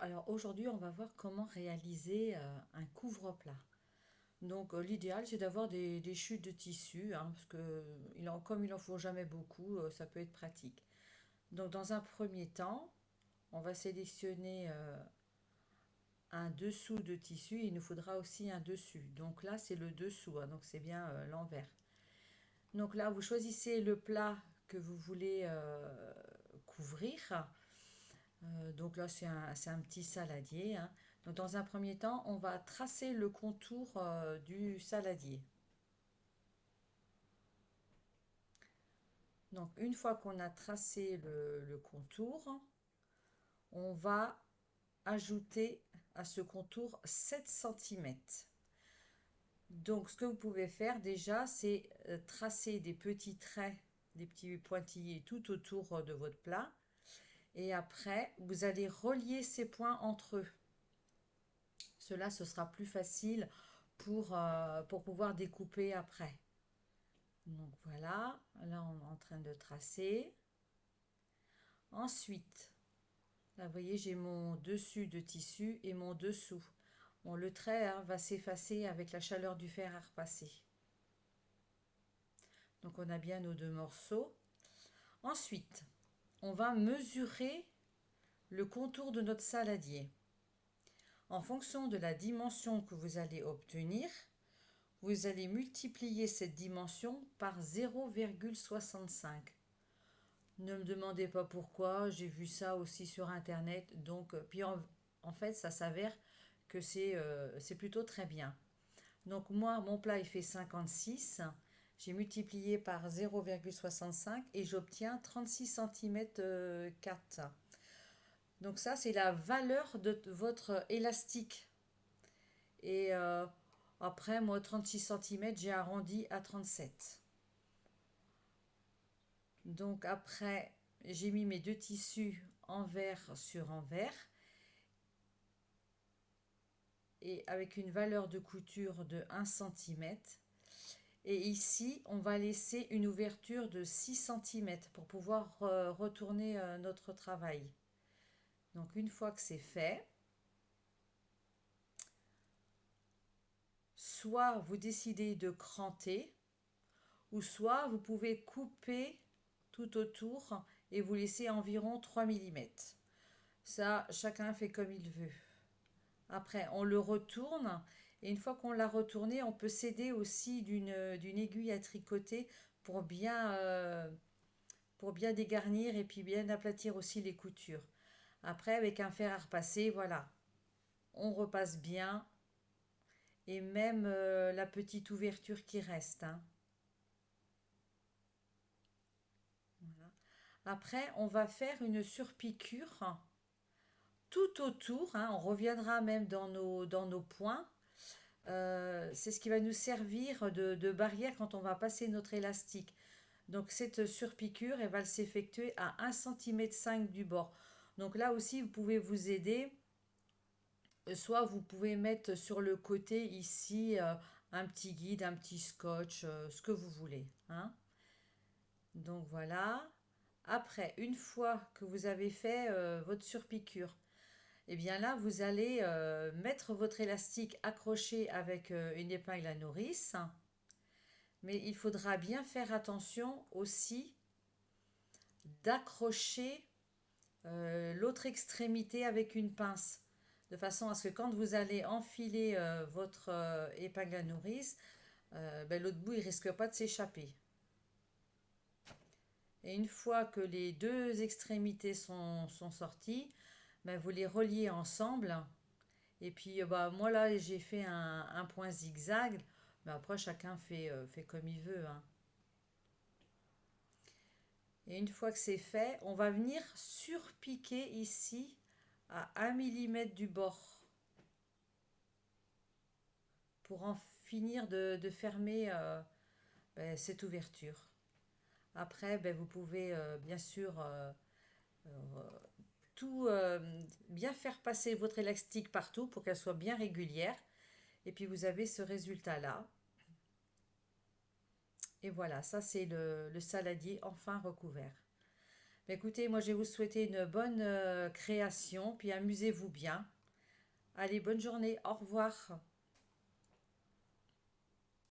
Alors aujourd'hui, on va voir comment réaliser un couvre-plat. Donc l'idéal, c'est d'avoir des chutes de tissu, hein, parce que comme il en faut jamais beaucoup, ça peut être pratique. Donc dans un premier temps, on va sélectionner un dessous de tissu. Il nous faudra aussi un dessus. Donc là, c'est le dessous, hein, donc c'est bien l'envers. Donc là, vous choisissez le plat que vous voulez couvrir. Donc là, c'est un petit saladier, hein. Donc dans un premier temps, on va tracer le contour du saladier. Donc une fois qu'on a tracé le contour, on va ajouter à ce contour 7 centimètres. Donc ce que vous pouvez faire déjà, c'est tracer des petits traits, des petits pointillés tout autour de votre plat. Et après, vous allez relier ces points entre eux. Cela, ce sera plus facile pour pouvoir découper après. Donc voilà, là on est en train de tracer. Ensuite, là vous voyez, j'ai mon dessus de tissu et mon dessous. Bon, le trait, hein, va s'effacer avec la chaleur du fer à repasser. Donc on a bien nos deux morceaux. Ensuite, on va mesurer le contour de notre saladier. En fonction de la dimension que vous allez obtenir, vous allez multiplier cette dimension par 0,65. Ne me demandez pas pourquoi, j'ai vu ça aussi sur internet. Donc, puis en fait, ça s'avère que c'est plutôt très bien. Donc moi, mon plat il fait 56. J'ai multiplié par 0,65 et j'obtiens 36 cm 4. Donc ça, c'est la valeur de votre élastique. Et après, moi, 36 cm, j'ai arrondi à 37. Donc après, j'ai mis mes deux tissus envers sur envers et avec une valeur de couture de 1 cm. Et ici, on va laisser une ouverture de 6 cm pour pouvoir retourner notre travail. Donc une fois que c'est fait, soit vous décidez de cranter, ou soit vous pouvez couper tout autour et vous laisser environ 3 mm. Ça, chacun fait comme il veut. Après, on le retourne et une fois qu'on l'a retourné, on peut s'aider aussi d'une aiguille à tricoter pour bien dégarnir et puis bien aplatir aussi les coutures. Après, avec un fer à repasser, voilà, on repasse bien et même la petite ouverture qui reste, hein. Voilà. Après, on va faire une surpiqûre tout autour, hein. On reviendra même dans nos points. C'est ce qui va nous servir de barrière quand on va passer notre élastique. Donc cette surpiqûre, elle va s'effectuer à 1,5 cm du bord. Donc là aussi, vous pouvez vous aider. Soit vous pouvez mettre sur le côté ici un petit guide, un petit scotch, ce que vous voulez, hein. Donc voilà. Après, une fois que vous avez fait votre surpiqûre, et bien là, vous allez mettre votre élastique accroché avec une épingle à nourrice. Mais il faudra bien faire attention aussi d'accrocher l'autre extrémité avec une pince. De façon à ce que quand vous allez enfiler votre épingle à nourrice, ben, l'autre bout, il risque pas de s'échapper. Et une fois que les deux extrémités sont sorties, ben, vous les reliez ensemble. Et puis, bah, moi là, j'ai fait un point zigzag. Mais après, chacun fait comme il veut, hein. Et une fois que c'est fait, on va venir surpiquer ici à 1 mm du bord pour en finir de fermer ben, cette ouverture. Après, ben, vous pouvez bien sûr euh, tout bien faire passer votre élastique partout pour qu'elle soit bien régulière. Et puis vous avez ce résultat-là. Et voilà, ça c'est le saladier enfin recouvert. Écoutez, moi je vais vous souhaiter une bonne création, puis amusez-vous bien. Allez, bonne journée, au revoir.